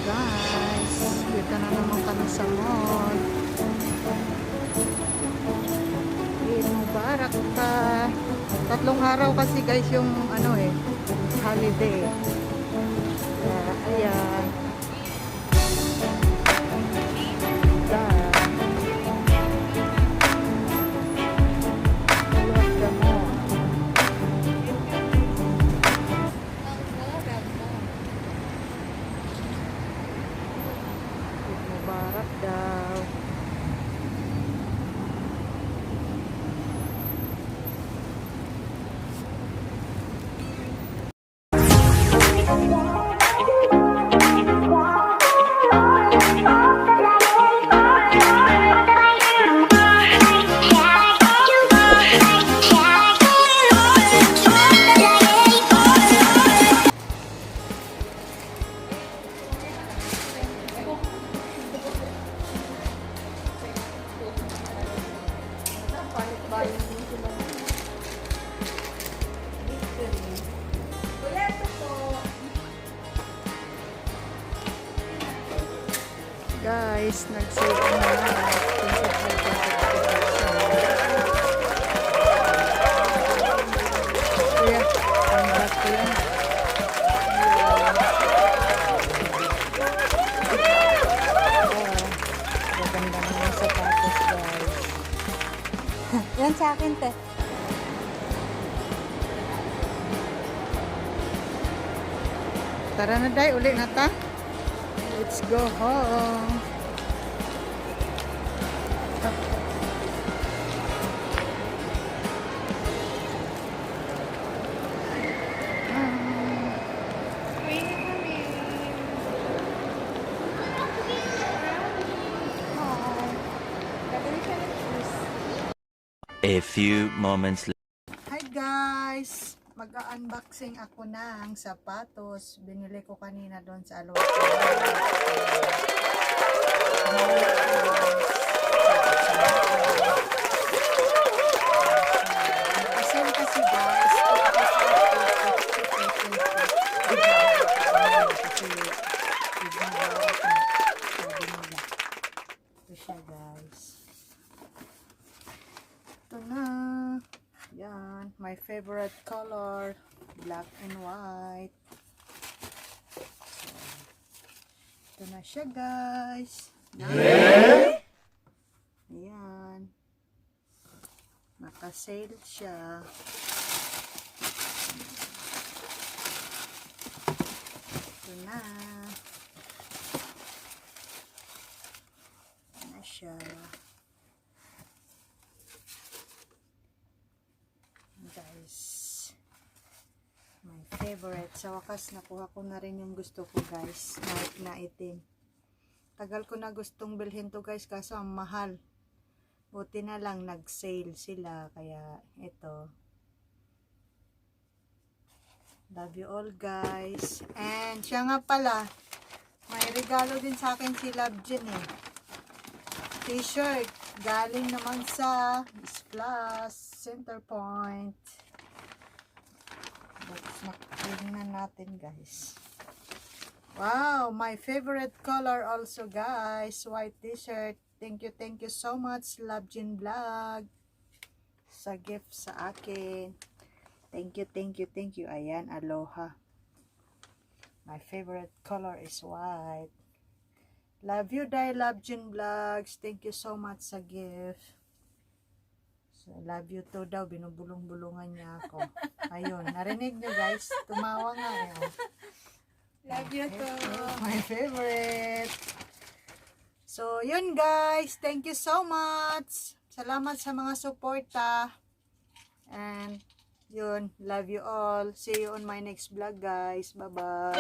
Guys, dito na naman kami sa mall. Eid Mubarak pa. 3 araw kasi guys yung holiday. Ayan. Mubarak daw. Guys, nag-save na. Kuya, pangbat ko yan. Maganda na yung sapatos, guys. Yan sa akin, te. Tara na, day. Uli na ta. Let's go home. A few moments later. Hi guys! Mag-unboxing ako ng sapatos. Binili ko kanina doon sa Alok. Kasi guys, ito siya guys. Ito na. Yan, my favorite color, black and white. So, ito na siya guys. Ayan. Naka-sale siya. Ito na. Ito na siya. Guys, my favorite. Sa wakas nakuha ko na rin yung gusto ko guys, na itim. Tagal ko na gustong bilhin to guys, kaso ang mahal. Buti na lang nag-sale sila, kaya ito. Love you all guys. And siya nga pala, may regalo din sa akin si Love Jen eh. T-shirt. Galing naman sa Plus Center Point. Tingnan natin guys. Wow, my favorite color also guys, white t-shirt. Thank you so much Love Jen Vlog sa gift sa akin. Thank you. Ayan, aloha. My favorite color is white. Love you, Love Jen Vlogs. Thank you so much sa gift. So, love you too daw. Binubulong-bulungan niya ako. Ayun, narinig niyo guys. Tumawa nga eh. Love you too. My favorite. So, yun guys. Thank you so much. Salamat sa mga suporta. And, yun. Love you all. See you on my next vlog guys. Bye-bye.